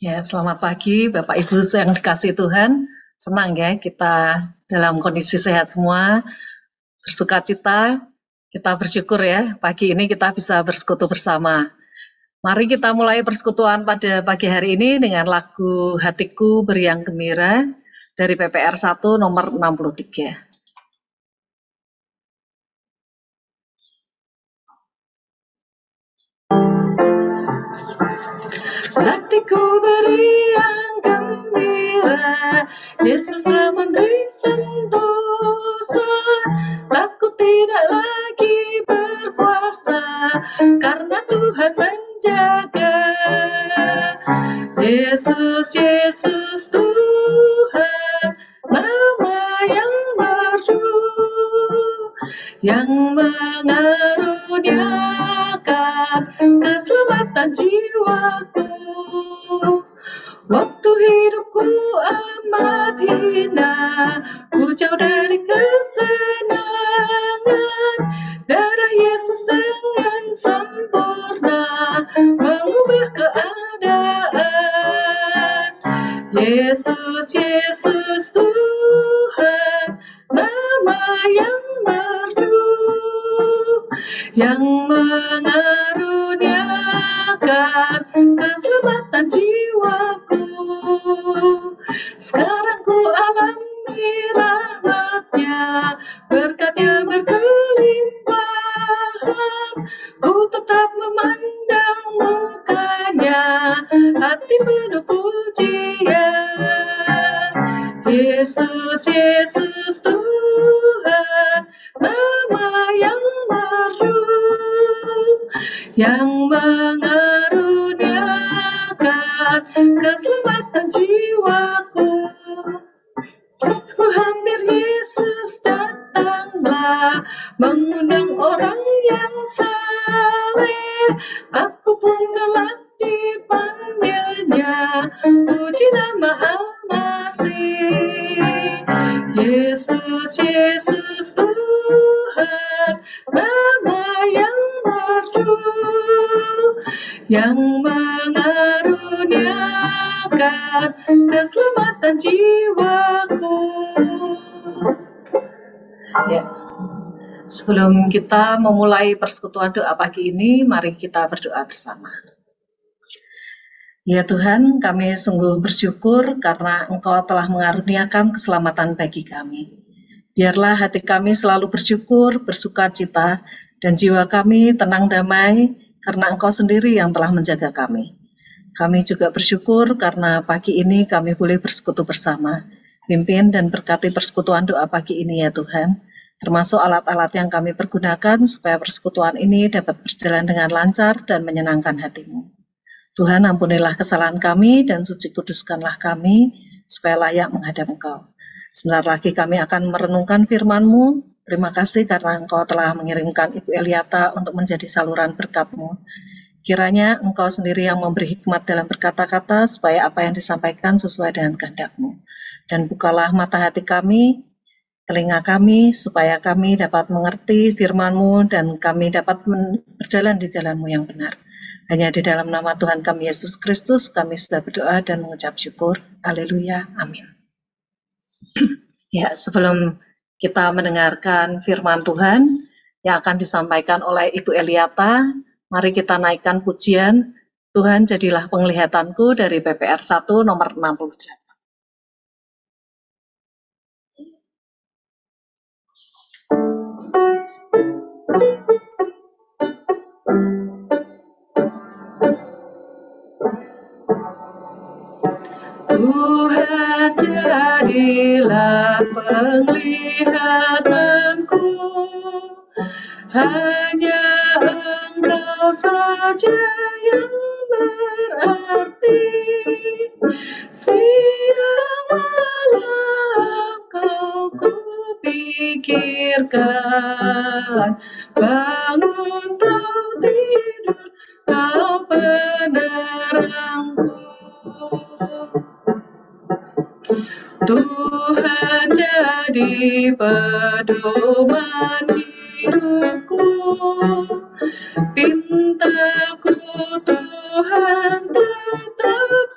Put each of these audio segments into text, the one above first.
Ya, selamat pagi Bapak Ibu yang dikasihi Tuhan. Senang ya kita dalam kondisi sehat semua, bersukacita, kita bersyukur ya pagi ini kita bisa bersekutu bersama. Mari kita mulai persekutuan pada pagi hari ini dengan lagu Hatiku Beriang Gembira dari PPR 1 nomor 63. Hatiku beriang gembira, Yesus telah memberi sentosa. Takut tidak lagi berkuasa, karena Tuhan menjaga. Yesus, Yesus Tuhan, nama yang merdu, yang mengaruniakan keselamatan jiwaku. Waktu hidupku amat hina, ku jauh dari kesenangan. Darah Yesus dengan sempurna mengubah keadaan. Yesus, Yesus Tuhan, nama yang merdu, yang mengaruniakan keselamatan jiwaku. Sekarang ku alami rahmatnya, berkatnya berkelimpahan. Ku tetap memandang mukanya, hati penuh pujian. Yesus, Yesus Tuhan, nama yang merdu, yang mengaruniakan keselamatan jiwaku. Ku hampir Yesus datanglah, mengundang orang yang saleh. Aku pun kelak dipanggilnya, puji nama Al-Masih. Yesus, Yesus Tuhan, nama yang merdu, yang mengaruniakan keselamatan jiwaku. Ya. Sebelum kita memulai persekutuan doa pagi ini, mari kita berdoa bersama. Ya Tuhan, kami sungguh bersyukur karena Engkau telah mengaruniakan keselamatan bagi kami. Biarlah hati kami selalu bersyukur, bersukacita, dan jiwa kami tenang damai karena Engkau sendiri yang telah menjaga kami. Kami juga bersyukur karena pagi ini kami boleh bersekutu bersama. Pimpin dan berkati persekutuan doa pagi ini ya Tuhan, termasuk alat-alat yang kami pergunakan supaya persekutuan ini dapat berjalan dengan lancar dan menyenangkan hati-Mu. Tuhan, ampunilah kesalahan kami dan suci kuduskanlah kami supaya layak menghadap Engkau. Sebentar lagi kami akan merenungkan firman-Mu. Terima kasih karena Engkau telah mengirimkan Ibu Eliata untuk menjadi saluran berkat-Mu. Kiranya Engkau sendiri yang memberi hikmat dalam berkata-kata supaya apa yang disampaikan sesuai dengan kehendak-Mu. Dan bukalah mata hati kami, telinga kami, supaya kami dapat mengerti firman-Mu dan kami dapat berjalan di jalan-Mu yang benar. Hanya di dalam nama Tuhan kami Yesus Kristus kami sudah berdoa dan mengucap syukur. Haleluya. Amin. Ya, sebelum kita mendengarkan firman Tuhan yang akan disampaikan oleh Ibu Eliata, mari kita naikkan pujian Tuhan jadilah penglihatanku dari PPR 1 nomor 68. Tuhan jadilah penglihatanku, hanya Engkau saja yang berarti. Siang malam kau kupikirkan, bangun atau tidur kau penerangku. Tuhan jadi pedoman hidupku, pintaku Tuhan tetap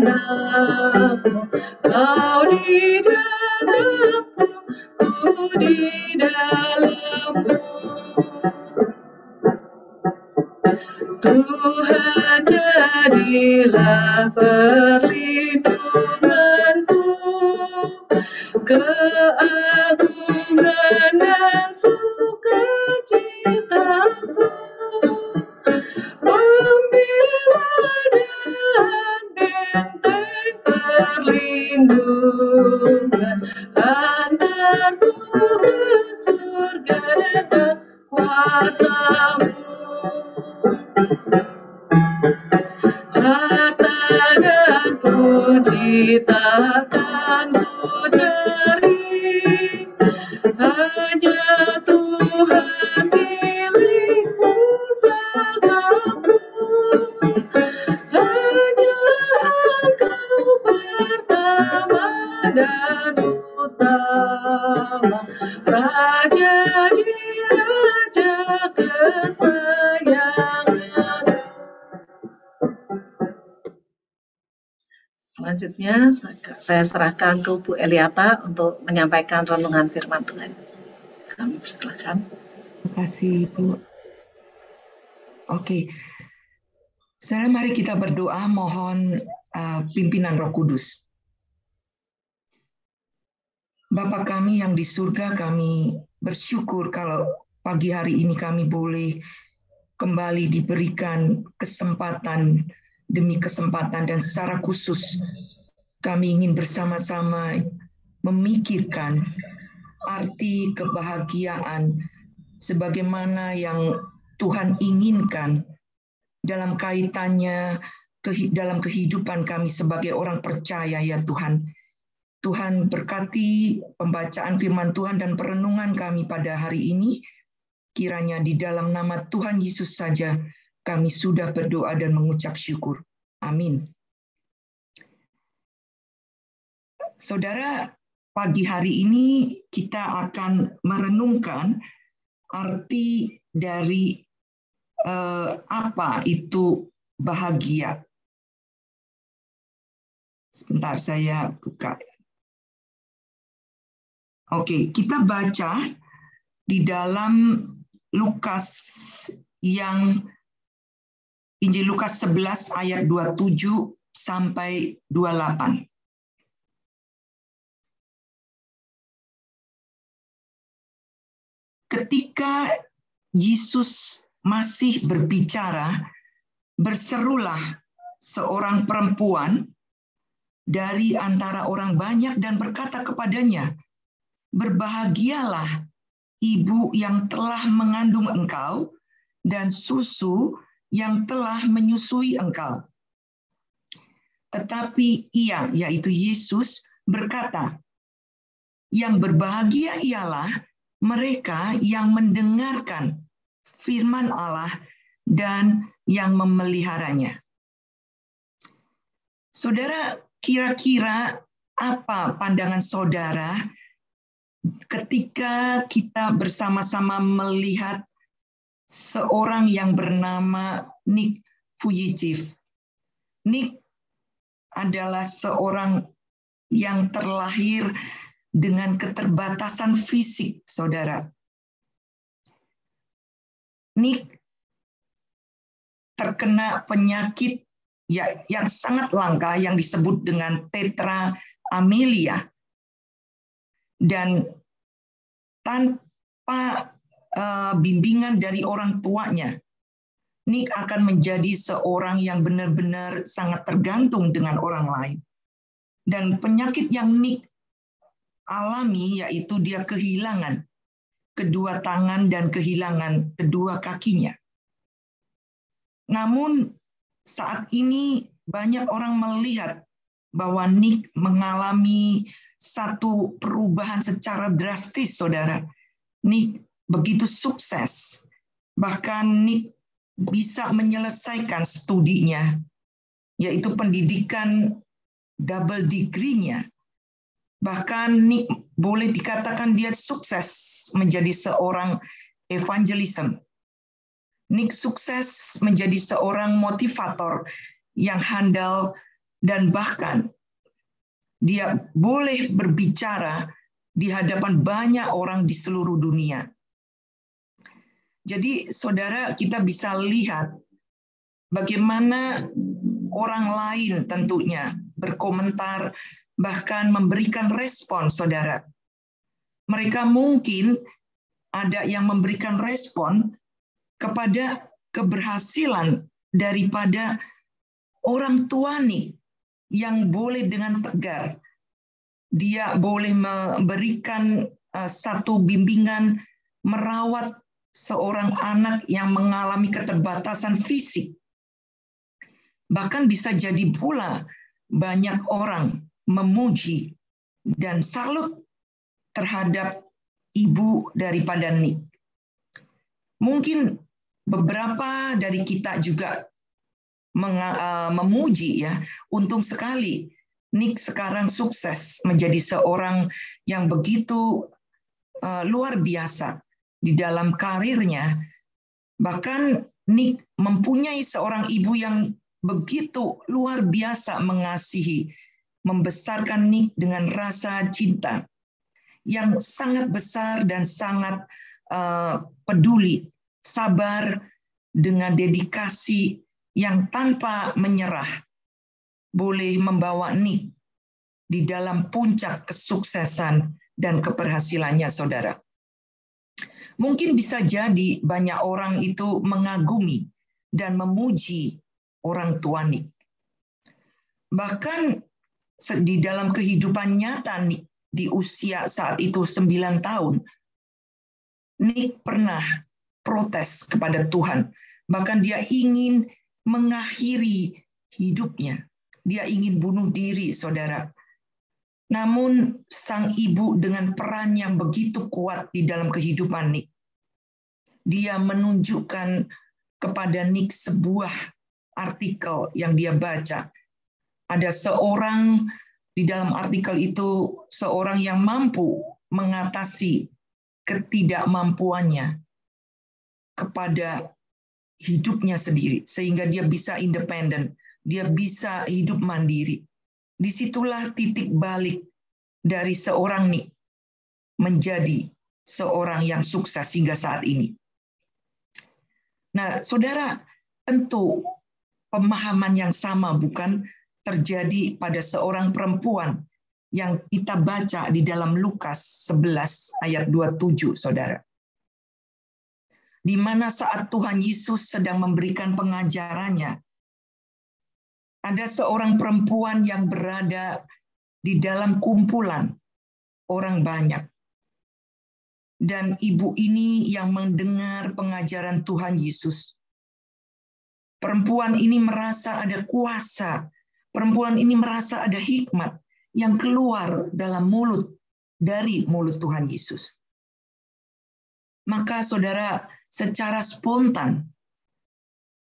dalammu, Kau di dalamku, ku di dalammu. Tuhan jadilah perlindunganku, keagungan dan sukacitaku, pembela dan benteng perlindungan, antarku ke surga dengan kuasa-Mu. Harta dan puji takkan ku cari, hanya Tuhan milik pusakaku. Hanya Engkau pertama dan utama, Raja di Raja kesayanganku. Selanjutnya saya serahkan ke Bu Eliata untuk menyampaikan renungan firman Tuhan. Kami persilakan. Terima kasih, Bu. Oke. Saudara, mari kita berdoa mohon pimpinan Roh Kudus. Bapa kami yang di surga, kami bersyukur kalau pagi hari ini kami boleh kembali diberikan kesempatan demi kesempatan, dan secara khusus kami ingin bersama-sama memikirkan arti kebahagiaan sebagaimana yang Tuhan inginkan dalam kaitannya dalam kehidupan kami sebagai orang percaya, ya Tuhan. Tuhan berkati pembacaan firman Tuhan dan perenungan kami pada hari ini. Kiranya di dalam nama Tuhan Yesus saja kami sudah berdoa dan mengucap syukur. Amin. Saudara, pagi hari ini kita akan merenungkan arti dari apa itu bahagia. Sebentar saya buka. Oke, kita baca di dalam Lukas yang Injil Lukas 11 ayat 27 sampai 28. Ketika Yesus masih berbicara, berserulah seorang perempuan dari antara orang banyak dan berkata kepadanya, "Berbahagialah ibu yang telah mengandung engkau dan susu yang telah menyusui engkau." Tetapi ia, yaitu Yesus, berkata, "Yang berbahagia ialah mereka yang mendengarkan firman Allah dan yang memeliharanya." Saudara, kira-kira apa pandangan saudara ketika kita bersama-sama melihat seorang yang bernama Nick Vujicic? Nick adalah seorang yang terlahir dengan keterbatasan fisik, saudara. Nick terkena penyakit yang sangat langka yang disebut dengan tetra amelia. Dan tanpa bimbingan dari orang tuanya, Nick akan menjadi seorang yang benar-benar sangat tergantung dengan orang lain. Dan penyakit yang Nick alami yaitu dia kehilangan kedua tangan dan kehilangan kedua kakinya. Namun saat ini banyak orang melihat bahwa Nick mengalami satu perubahan secara drastis, saudara. Nick begitu sukses. Bahkan Nick bisa menyelesaikan studinya, yaitu pendidikan double degree-nya. Bahkan Nick boleh dikatakan dia sukses menjadi seorang evangelism. Nick sukses menjadi seorang motivator yang handal dan bahkan dia boleh berbicara di hadapan banyak orang di seluruh dunia. Jadi saudara, kita bisa lihat bagaimana orang lain tentunya berkomentar, bahkan memberikan respon, saudara. Mereka mungkin ada yang memberikan respon kepada keberhasilan daripada orang tua Nick yang boleh dengan tegar. Dia boleh memberikan satu bimbingan merawat seorang anak yang mengalami keterbatasan fisik. Bahkan bisa jadi pula banyak orang memuji dan salut terhadap ibu daripada Nick. Mungkin beberapa dari kita juga memuji ya, untung sekali Nick sekarang sukses menjadi seorang yang begitu luar biasa di dalam karirnya. Bahkan Nick mempunyai seorang ibu yang begitu luar biasa mengasihi, membesarkan Nick dengan rasa cinta yang sangat besar dan sangat peduli, sabar dengan dedikasi yang tanpa menyerah, boleh membawa Nick di dalam puncak kesuksesan dan keberhasilannya, saudara. Mungkin bisa jadi banyak orang itu mengagumi dan memuji orang tua Nick. Bahkan di dalam kehidupan nyata Nick di usia saat itu 9 tahun, Nick pernah protes kepada Tuhan. Bahkan dia ingin mengakhiri hidupnya. Dia ingin bunuh diri, saudara. Namun sang ibu dengan peran yang begitu kuat di dalam kehidupan Nick, dia menunjukkan kepada Nick sebuah artikel yang dia baca. Ada seorang di dalam artikel itu, seorang yang mampu mengatasi ketidakmampuannya kepada hidupnya sendiri, sehingga dia bisa independen, dia bisa hidup mandiri. Disitulah titik balik dari seorang Nick menjadi seorang yang sukses hingga saat ini. Nah, saudara, tentu pemahaman yang sama bukan terjadi pada seorang perempuan yang kita baca di dalam Lukas 11 ayat 27, saudara. Di mana saat Tuhan Yesus sedang memberikan pengajarannya, ada seorang perempuan yang berada di dalam kumpulan orang banyak. Dan ibu ini yang mendengar pengajaran Tuhan Yesus. Perempuan ini merasa ada kuasa. Perempuan ini merasa ada hikmat yang keluar dari mulut Tuhan Yesus. Maka saudara, secara spontan,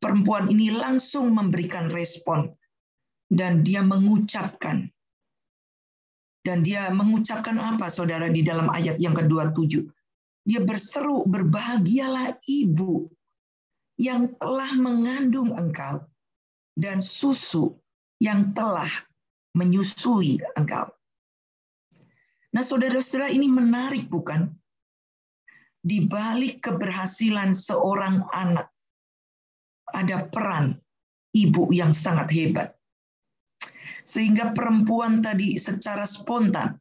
perempuan ini langsung memberikan respon. Dan dia mengucapkan. Dan dia mengucapkan apa, saudara, di dalam ayat yang ke-27? Dia berseru, berbahagialah ibu yang telah mengandung engkau, dan susu yang telah menyusui engkau. Nah, saudara-saudara, ini menarik bukan? Di balik keberhasilan seorang anak, ada peran ibu yang sangat hebat. Sehingga perempuan tadi secara spontan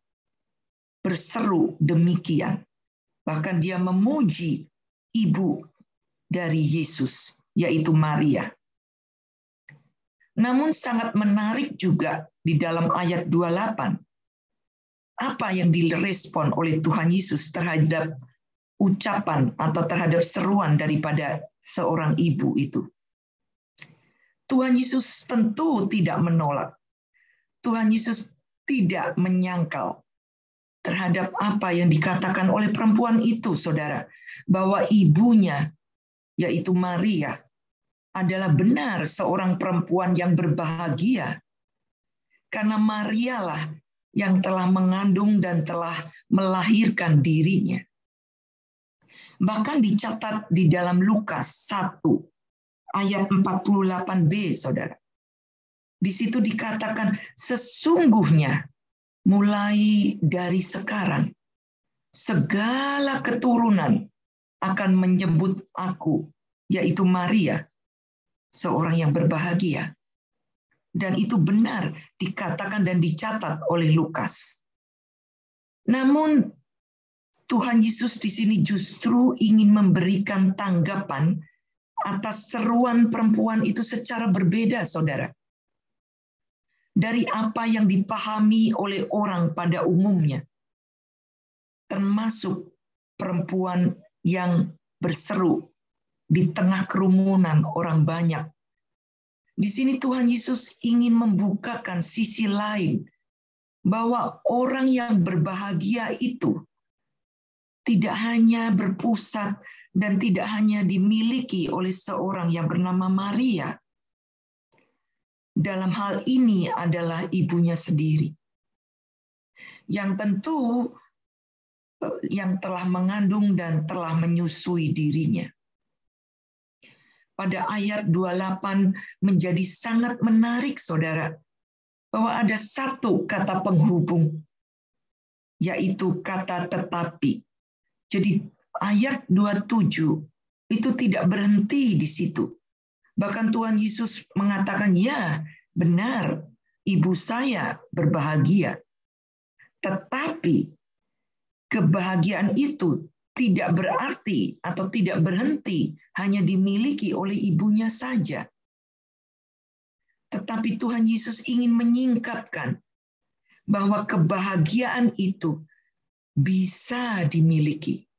berseru demikian. Bahkan dia memuji ibu dari Yesus, yaitu Maria. Namun sangat menarik juga di dalam ayat 28. Apa yang direspon oleh Tuhan Yesus terhadap ucapan atau terhadap seruan daripada seorang ibu itu. Tuhan Yesus tentu tidak menolak. Tuhan Yesus tidak menyangkal terhadap apa yang dikatakan oleh perempuan itu, saudara. Bahwa ibunya, yaitu Maria, adalah benar seorang perempuan yang berbahagia. Karena Marialah yang telah mengandung dan telah melahirkan dirinya. Bahkan dicatat di dalam Lukas 1, ayat 48b, saudara. Di situ dikatakan sesungguhnya mulai dari sekarang segala keturunan akan menyebut aku, yaitu Maria, seorang yang berbahagia. Dan itu benar dikatakan dan dicatat oleh Lukas. Namun Tuhan Yesus di sini justru ingin memberikan tanggapan atas seruan perempuan itu secara berbeda, saudara. Dari apa yang dipahami oleh orang pada umumnya. Termasuk perempuan yang berseru di tengah kerumunan orang banyak. Di sini Tuhan Yesus ingin membukakan sisi lain, bahwa orang yang berbahagia itu tidak hanya berpusat dan tidak hanya dimiliki oleh seorang yang bernama Maria. Dalam hal ini adalah ibunya sendiri. Yang tentu yang telah mengandung dan telah menyusui dirinya. Pada ayat 28 menjadi sangat menarik, saudara, bahwa ada satu kata penghubung, yaitu kata tetapi. Jadi ayat 27 itu tidak berhenti di situ. Bahkan Tuhan Yesus mengatakan, ya benar, ibu saya berbahagia. Tetapi kebahagiaan itu tidak berarti atau tidak berhenti hanya dimiliki oleh ibunya saja. Tetapi Tuhan Yesus ingin menyingkapkan bahwa kebahagiaan itu bisa dimiliki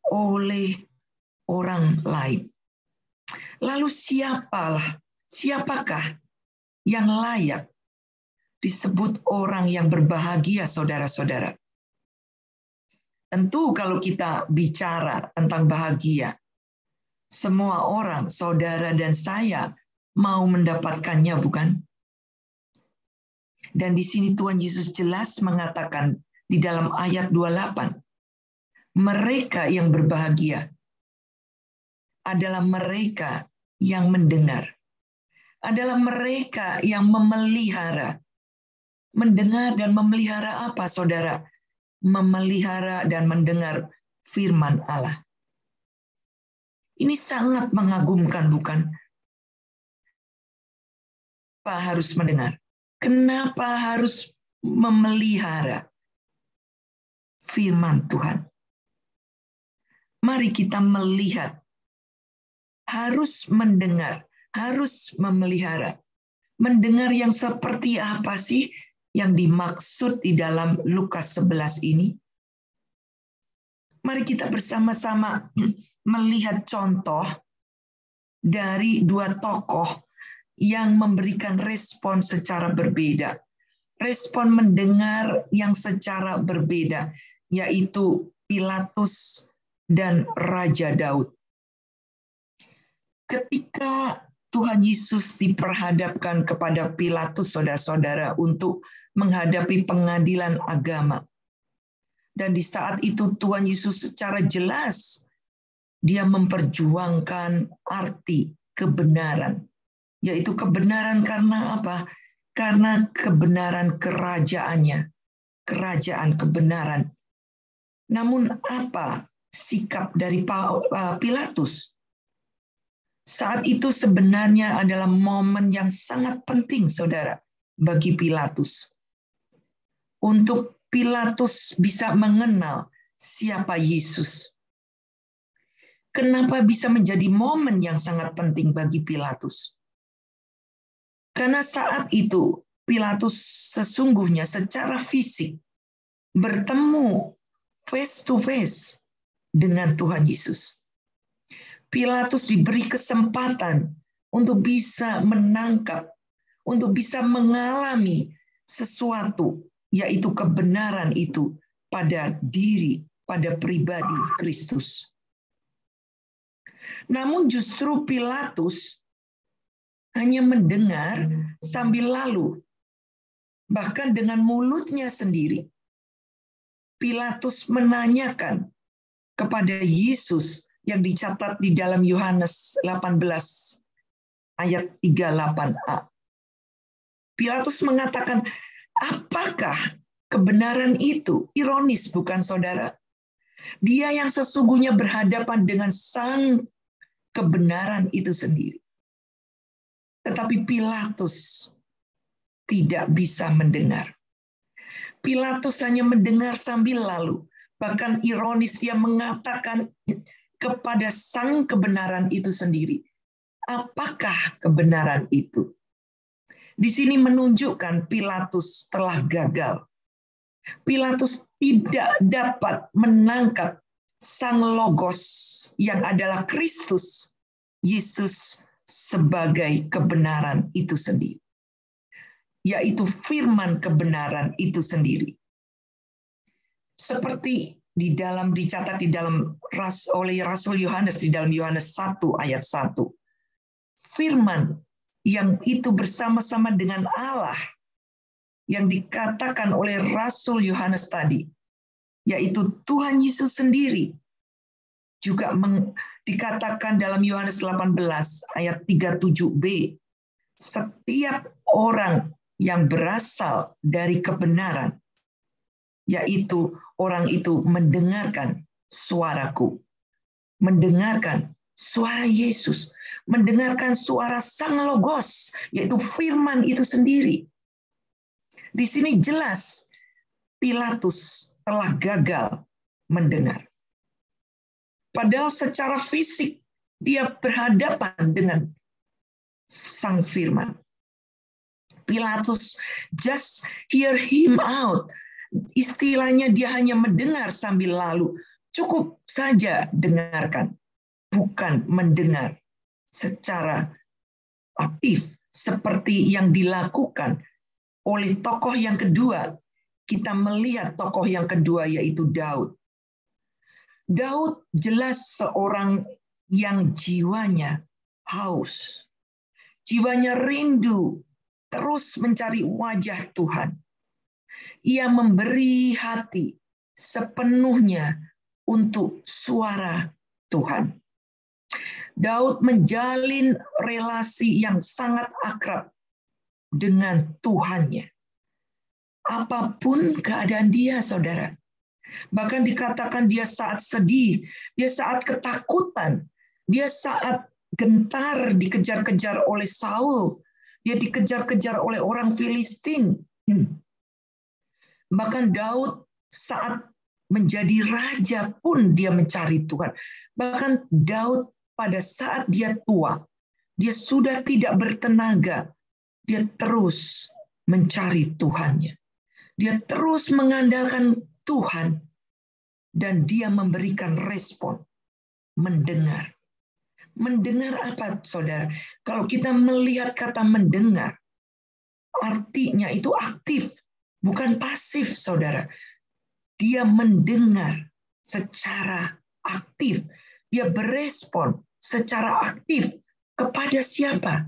oleh orang lain. Lalu siapakah yang layak disebut orang yang berbahagia, saudara-saudara? Tentu kalau kita bicara tentang bahagia, semua orang, saudara dan saya, mau mendapatkannya, bukan? Dan di sini Tuhan Yesus jelas mengatakan di dalam ayat 28, mereka yang berbahagia adalah mereka yang mendengar, adalah mereka yang memelihara. Mendengar dan memelihara apa, saudara? Memelihara dan mendengar firman Allah. Ini sangat mengagumkan, bukan? Kenapa harus mendengar? Kenapa harus memelihara firman Tuhan? Mari kita melihat. Harus mendengar, harus memelihara. Mendengar yang seperti apa sih yang dimaksud di dalam Lukas 11 ini? Mari kita bersama-sama melihat contoh dari dua tokoh yang memberikan respon secara berbeda. Respon mendengar yang secara berbeda, yaitu Pilatus dan Raja Daud. Ketika Tuhan Yesus diperhadapkan kepada Pilatus, saudara-saudara, untuk menghadapi pengadilan agama. Dan di saat itu Tuhan Yesus secara jelas, dia memperjuangkan arti kebenaran. Yaitu kebenaran karena apa? Karena kebenaran kerajaannya. Kerajaan kebenaran. Namun apa sikap dari Pilatus? Saat itu sebenarnya adalah momen yang sangat penting, saudara, bagi Pilatus. Untuk Pilatus bisa mengenal siapa Yesus. Kenapa bisa menjadi momen yang sangat penting bagi Pilatus? Karena saat itu Pilatus sesungguhnya secara fisik bertemu face to face dengan Tuhan Yesus. Pilatus diberi kesempatan untuk bisa menangkap, untuk bisa mengalami sesuatu, yaitu kebenaran itu pada diri, pada pribadi Kristus. Namun justru Pilatus hanya mendengar sambil lalu, bahkan dengan mulutnya sendiri. Pilatus menanyakan kepada Yesus yang dicatat di dalam Yohanes 18 ayat 38a. Pilatus mengatakan, apakah kebenaran itu? Ironis bukan saudara? Dia yang sesungguhnya berhadapan dengan sang kebenaran itu sendiri. Tetapi Pilatus tidak bisa mendengar. Pilatus hanya mendengar sambil lalu. Bahkan ironis dia mengatakan kepada sang kebenaran itu sendiri. Apakah kebenaran itu? Di sini menunjukkan Pilatus telah gagal. Pilatus tidak dapat menangkap sang Logos yang adalah Kristus, Yesus, sebagai kebenaran itu sendiri, yaitu firman kebenaran itu sendiri. Seperti dicatat oleh Rasul Yohanes di dalam Yohanes 1 ayat 1. Firman yang itu bersama-sama dengan Allah yang dikatakan oleh Rasul Yohanes tadi, yaitu Tuhan Yesus sendiri, juga dikatakan dalam Yohanes 18 ayat 37b, setiap orang yang berasal dari kebenaran, yaitu orang itu mendengarkan suaraku, mendengarkan suara Yesus, mendengarkan suara Sang Logos, yaitu firman itu sendiri. Di sini jelas Pilatus telah gagal mendengar. Padahal secara fisik dia berhadapan dengan sang firman. Pilatus just hear him out. Istilahnya dia hanya mendengar sambil lalu. Cukup saja dengarkan, bukan mendengar secara aktif seperti yang dilakukan oleh tokoh yang kedua. Kita melihat tokoh yang kedua, yaitu Daud. Daud jelas seorang yang jiwanya haus, jiwanya rindu, terus mencari wajah Tuhan. Ia memberi hati sepenuhnya untuk suara Tuhan. Daud menjalin relasi yang sangat akrab dengan Tuhannya. Apapun keadaan dia, saudara. Bahkan dikatakan dia saat sedih, dia saat ketakutan, dia saat gentar dikejar-kejar oleh Saul, dia dikejar-kejar oleh orang Filistin. Bahkan Daud saat menjadi raja pun dia mencari Tuhan. Bahkan Daud pada saat dia tua, dia sudah tidak bertenaga, dia terus mencari Tuhannya. Dia terus mengandalkan Tuhan, dan dia memberikan respon, mendengar. Mendengar apa, saudara? Kalau kita melihat kata mendengar, artinya itu aktif, bukan pasif, saudara. Dia mendengar secara aktif. Dia berespon secara aktif kepada siapa?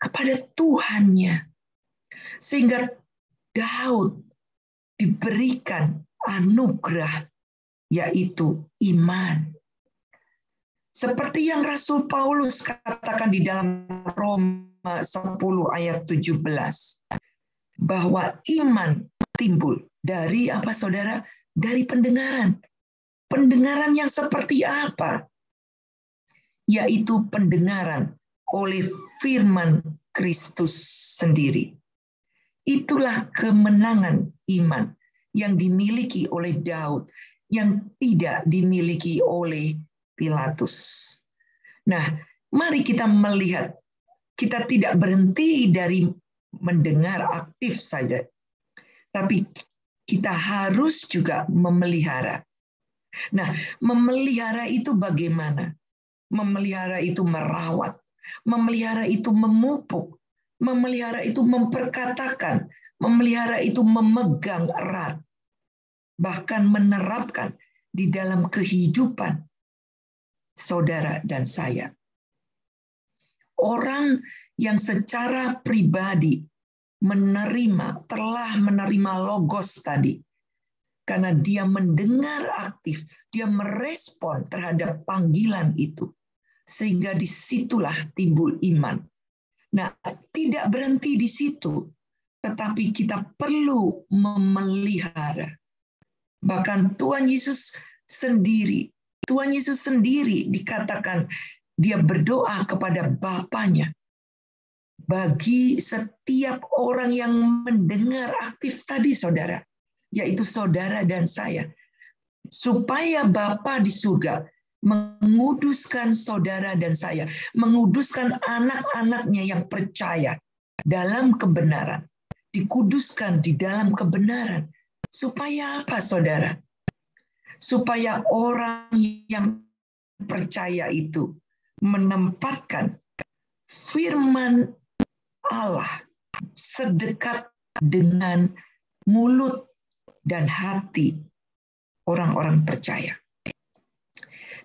Kepada Tuhannya. Sehingga Daud diberikan anugerah, yaitu iman. Seperti yang Rasul Paulus katakan di dalam Roma 10 ayat 17, bahwa iman timbul dari apa, saudara? Dari pendengaran. Pendengaran yang seperti apa? Yaitu pendengaran oleh firman Kristus sendiri. Itulah kemenangan iman yang dimiliki oleh Daud, yang tidak dimiliki oleh Pilatus. Nah, mari kita melihat, kita tidak berhenti dari mendengar aktif saja, tapi kita harus juga memelihara. Nah, memelihara itu bagaimana? Memelihara itu merawat, memelihara itu memupuk, memelihara itu memperkatakan, memelihara itu memegang erat, bahkan menerapkan di dalam kehidupan saudara dan saya. Orang yang secara pribadi telah menerima logos tadi, karena dia mendengar aktif, dia merespon terhadap panggilan itu, sehingga disitulah timbul iman. Nah, tidak berhenti di situ. tetapi kita perlu memelihara. Bahkan Tuhan Yesus sendiri dikatakan dia berdoa kepada Bapanya bagi setiap orang yang mendengar aktif tadi, saudara, yaitu saudara dan saya, supaya Bapa di surga menguduskan saudara dan saya, menguduskan anak-anaknya yang percaya dalam kebenaran, dikuduskan di dalam kebenaran. Supaya apa, saudara? Supaya orang yang percaya itu menempatkan firman Allah sedekat dengan mulut dan hati orang-orang percaya.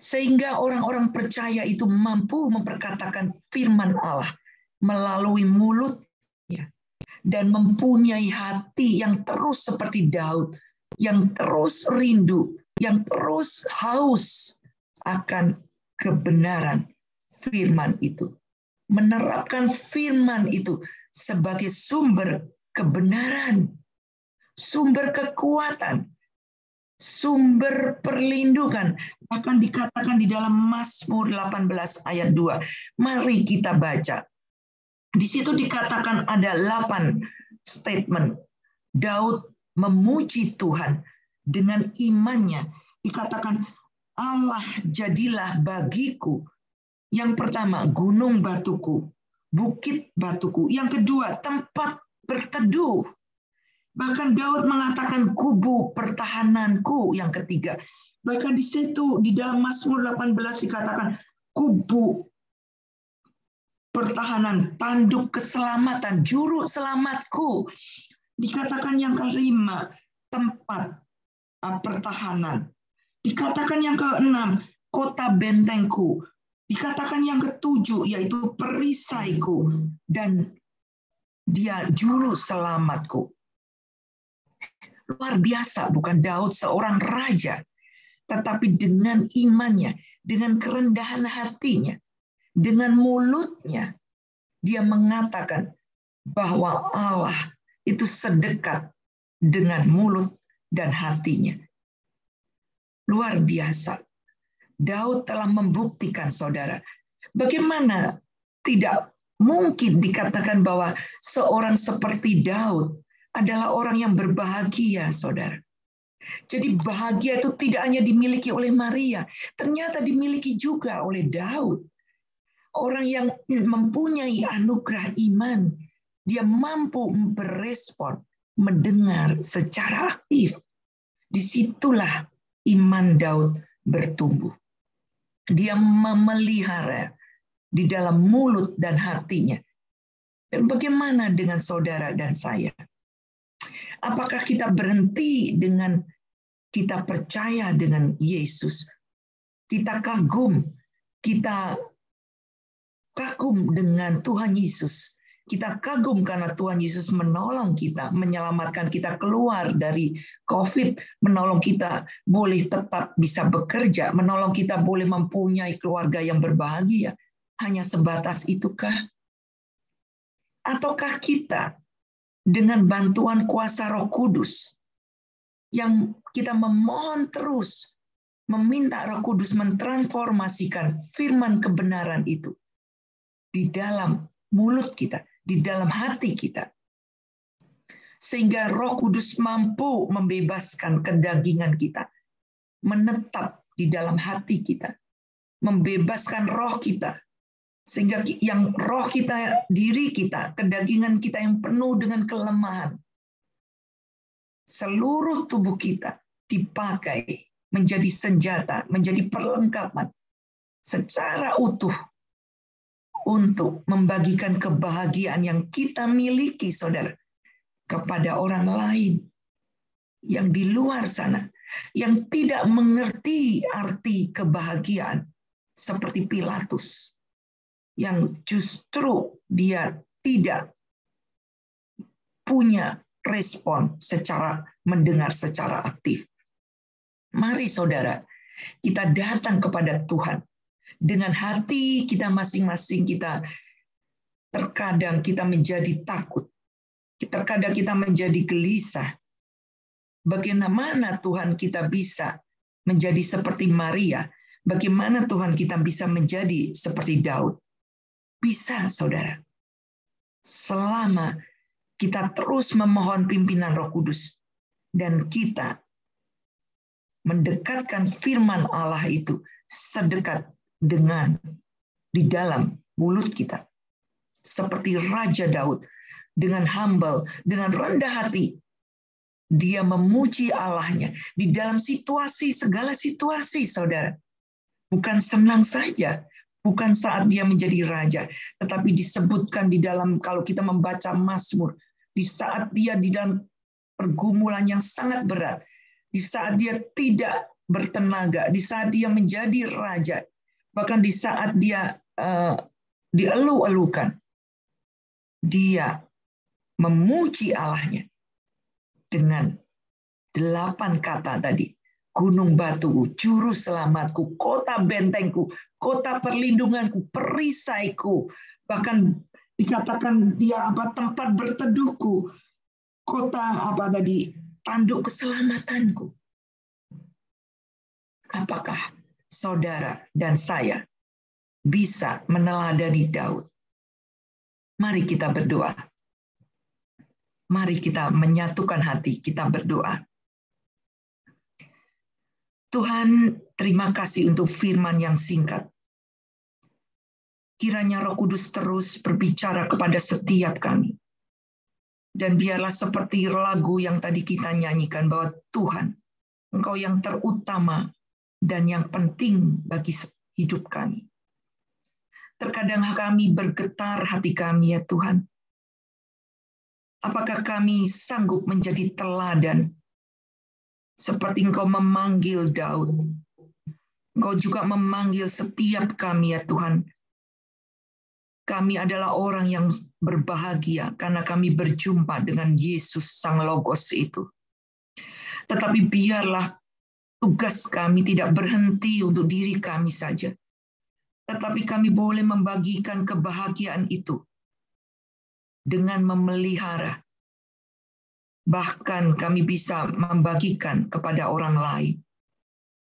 Sehingga orang-orang percaya itu mampu memperkatakan firman Allah melalui mulutnya dan mempunyai hati yang terus seperti Daud, yang terus rindu, yang terus haus akan kebenaran firman itu. Menerapkan firman itu sebagai sumber kebenaran, sumber kekuatan, sumber perlindungan. Bahkan dikatakan di dalam Mazmur 18 ayat 2. Mari kita baca. Di situ dikatakan ada 8 statement. Daud memuji Tuhan dengan imannya. Dikatakan, Allah jadilah bagiku. Yang pertama, gunung batuku, bukit batuku. Yang kedua, tempat berteduh. Bahkan Daud mengatakan kubu pertahananku. Yang ketiga, bahkan di situ di dalam Mazmur 18 dikatakan kubu pertahanan, tanduk keselamatan, juru selamatku. Dikatakan yang kelima, tempat pertahanan. Dikatakan yang keenam, kota bentengku. Dikatakan yang ketujuh, yaitu perisaiku. Dan dia juru selamatku. Luar biasa, bukan Daud seorang raja, tetapi dengan imannya, dengan kerendahan hatinya, dengan mulutnya, dia mengatakan bahwa Allah itu sedekat dengan mulut dan hatinya. Luar biasa. Daud telah membuktikan, saudara, bagaimana tidak mungkin dikatakan bahwa seorang seperti Daud adalah orang yang berbahagia, saudara. Jadi bahagia itu tidak hanya dimiliki oleh Maria, ternyata dimiliki juga oleh Daud. Orang yang mempunyai anugerah iman, dia mampu berespon, mendengar secara aktif. Disitulah iman Daud bertumbuh. Dia memelihara di dalam mulut dan hatinya. Dan bagaimana dengan saudara dan saya? Apakah kita berhenti dengan kita percaya dengan Yesus? Kita kagum dengan Tuhan Yesus. Kita kagum karena Tuhan Yesus menolong kita, menyelamatkan kita keluar dari COVID, menolong kita boleh tetap bisa bekerja, menolong kita boleh mempunyai keluarga yang berbahagia. Hanya sebatas itukah? Ataukah kita dengan bantuan kuasa Roh Kudus yang kita memohon terus, meminta Roh Kudus mentransformasikan firman kebenaran itu di dalam mulut kita, di dalam hati kita, sehingga Roh Kudus mampu membebaskan kedagingan kita, menetap di dalam hati kita, membebaskan roh kita, sehingga yang roh kita, diri kita, kedagingan kita yang penuh dengan kelemahan, seluruh tubuh kita dipakai menjadi senjata, menjadi perlengkapan secara utuh untuk membagikan kebahagiaan yang kita miliki, saudara, kepada orang lain yang di luar sana, yang tidak mengerti arti kebahagiaan, seperti Pilatus, yang justru dia tidak punya respon secara mendengar secara aktif. Mari saudara, kita datang kepada Tuhan dengan hati kita masing-masing. Kita terkadang kita menjadi takut, Terkadang kita menjadi gelisah. Bagaimana Tuhan kita bisa menjadi seperti Maria? Bagaimana Tuhan kita bisa menjadi seperti Daud? Bisa, saudara. Selama kita terus memohon pimpinan Roh Kudus dan kita mendekatkan firman Allah itu sedekat dengan di dalam mulut kita. Seperti Raja Daud, dengan humble, dengan rendah hati, dia memuji Allahnya di dalam segala situasi, saudara. Bukan senang saja, bukan saat dia menjadi raja, tetapi disebutkan di dalam, kalau kita membaca Mazmur, di saat dia di dalam pergumulan yang sangat berat, di saat dia tidak bertenaga, di saat dia menjadi raja, bahkan di saat dia dielu-elukan, dia memuji Allahnya dengan 8 kata tadi. Gunung batuku, juru selamatku, kota bentengku, kota perlindunganku, perisaiku. Bahkan dikatakan dia tempat berteduhku, kota tanduk keselamatanku. Apakah saudara dan saya bisa meneladani Daud? Mari kita berdoa. Mari kita menyatukan hati, kita berdoa. Tuhan, terima kasih untuk firman yang singkat. Kiranya Roh Kudus terus berbicara kepada setiap kami. Dan biarlah seperti lagu yang tadi kita nyanyikan, bahwa Tuhan, Engkau yang terutama dan yang penting bagi hidup kami. Terkadang kami bergetar hati kami, ya Tuhan. Apakah kami sanggup menjadi teladan seperti Engkau memanggil Daud? Engkau juga memanggil setiap kami, ya Tuhan. Kami adalah orang yang berbahagia karena kami berjumpa dengan Yesus Sang Logos itu. Tetapi biarlah tugas kami tidak berhenti untuk diri kami saja. Tetapi kami boleh membagikan kebahagiaan itu dengan memelihara. Bahkan kami bisa membagikan kepada orang lain.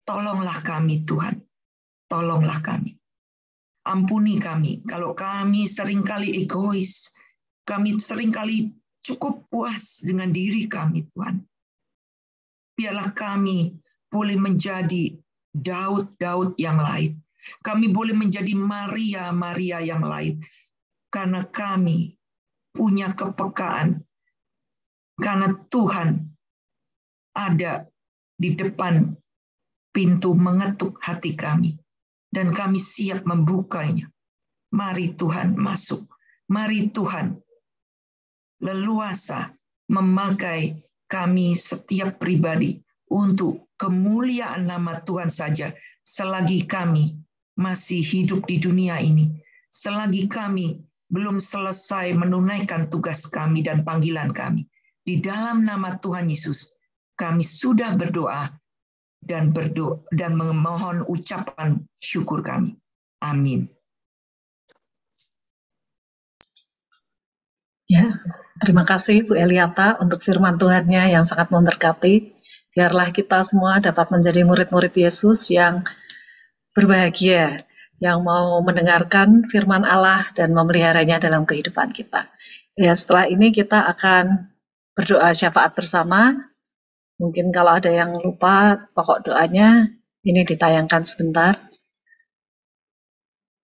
Tolonglah kami, Tuhan. Tolonglah kami. Ampuni kami kalau kami seringkali egois. Kami seringkali cukup puas dengan diri kami, Tuhan. Biarlah kami boleh menjadi Daud-Daud yang lain. Kami boleh menjadi Maria-Maria yang lain. Karena kami punya kepekaan. Karena Tuhan ada di depan pintu mengetuk hati kami. Dan kami siap membukanya. Mari Tuhan masuk. Mari Tuhan leluasa memakai kami setiap pribadi untuk kemuliaan nama Tuhan saja. Selagi kami masih hidup di dunia ini. Selagi kami belum selesai menunaikan tugas kami dan panggilan kami. Di dalam nama Tuhan Yesus, kami sudah berdoa dan memohon ucapan syukur kami. Amin. Ya, terima kasih Bu Eliata untuk firman Tuhannya yang sangat memberkati. Biarlah kita semua dapat menjadi murid-murid Yesus yang berbahagia, yang mau mendengarkan firman Allah dan memeliharanya dalam kehidupan kita. Ya, setelah ini kita akan berdoa syafaat bersama. Mungkin kalau ada yang lupa pokok doanya, ini ditayangkan sebentar.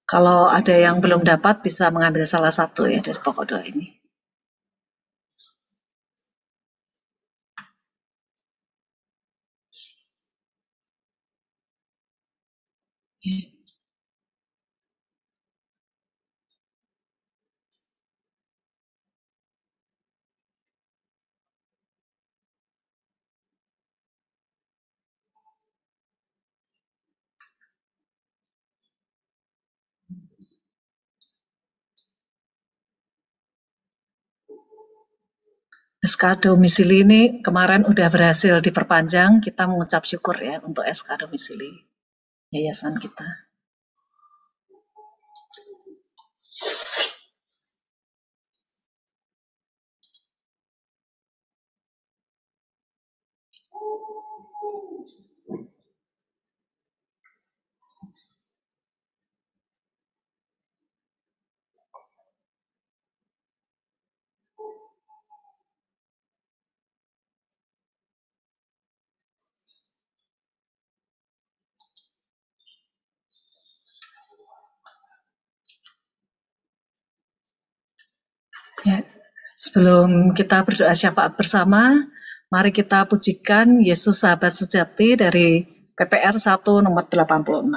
Kalau ada yang belum dapat, bisa mengambil salah satu ya dari pokok doa ini. SK domisili ini kemarin udah berhasil diperpanjang, kita mengucap syukur ya untuk SK domisili yayasan kita. Ya, sebelum kita berdoa syafaat bersama, mari kita pujikan Yesus Sahabat Sejati dari PPR 1 nomor 86.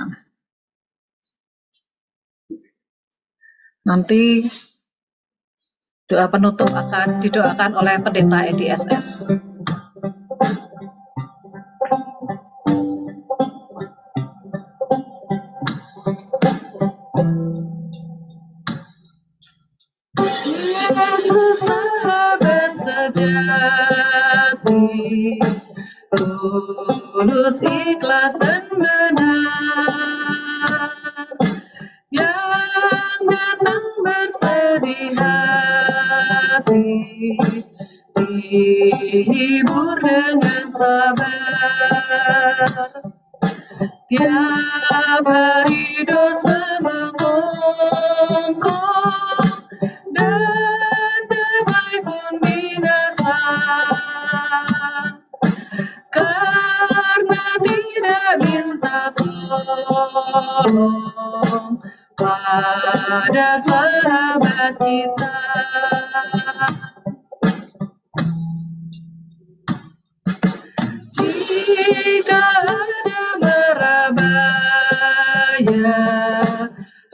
Nanti doa penutup akan didoakan oleh Pendeta Edi SS. Yesus Sahabat Sejati, tulus, ikhlas, dan benar, yang datang bersedih hati, dihibur dengan sabar. Tiap hari dosa mengongkong dan damai pun binasa, karena tidak minta tolong pada sahabat kita. Jika ada merabaya,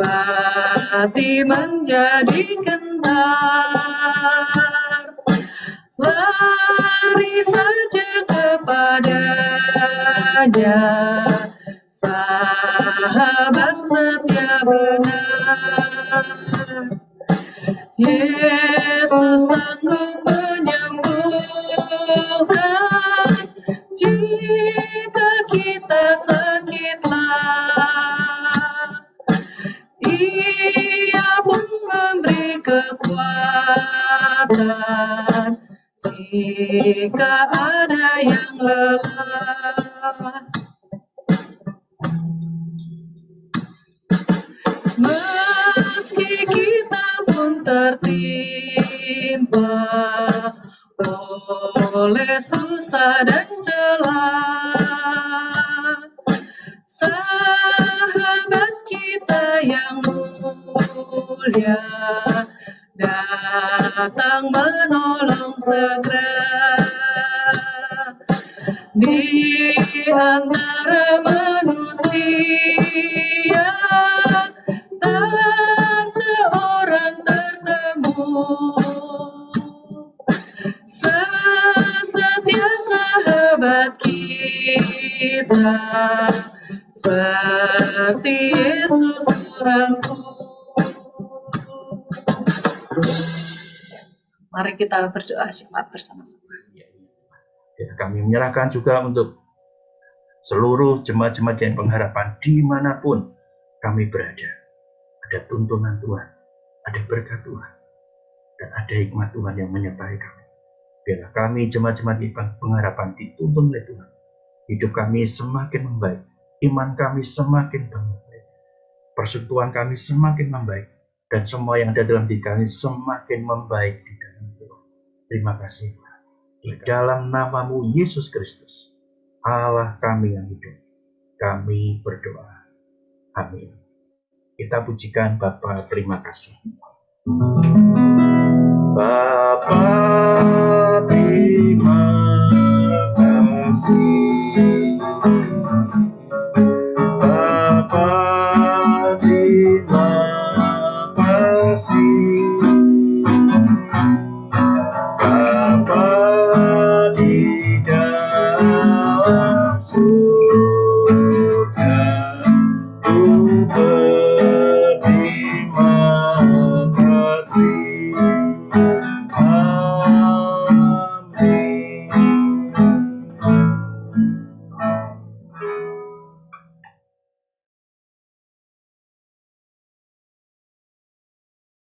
hati menjadi gentar, lari saja kepadanya, sahabat setia benar. Yesus sanggup menyembuhkan jika kita sakitlah. Ia pun memberi kekuatan jika ada yang lelah. Meski kita pun tertimpa oleh susah dan celah, sahabat kita yang mulia datang menolong segera. Di antara manusia tak seorang tertemu sesetia sahabat kita seperti Yesus Tuhanku. Mari kita berdoa syafaat bersama-sama. Ya, kami menyerahkan juga untuk seluruh jemaat-jemaat yang pengharapan dimanapun kami berada. Ada tuntunan Tuhan, ada berkat Tuhan, dan ada hikmat Tuhan yang menyertai kami. Biarlah kami jemaat-jemaat pengharapan dituntun oleh Tuhan. Hidup kami semakin membaik, iman kami semakin membaik, persekutuan kami semakin membaik, dan semua yang ada dalam diri kami semakin membaik di dalam Tuhan. Terima kasih Tuhan. Di dalam nama-Mu Yesus Kristus, Allah kami yang hidup, kami berdoa. Amin. Kita pujikan Bapa, terima kasih. Bapa, terima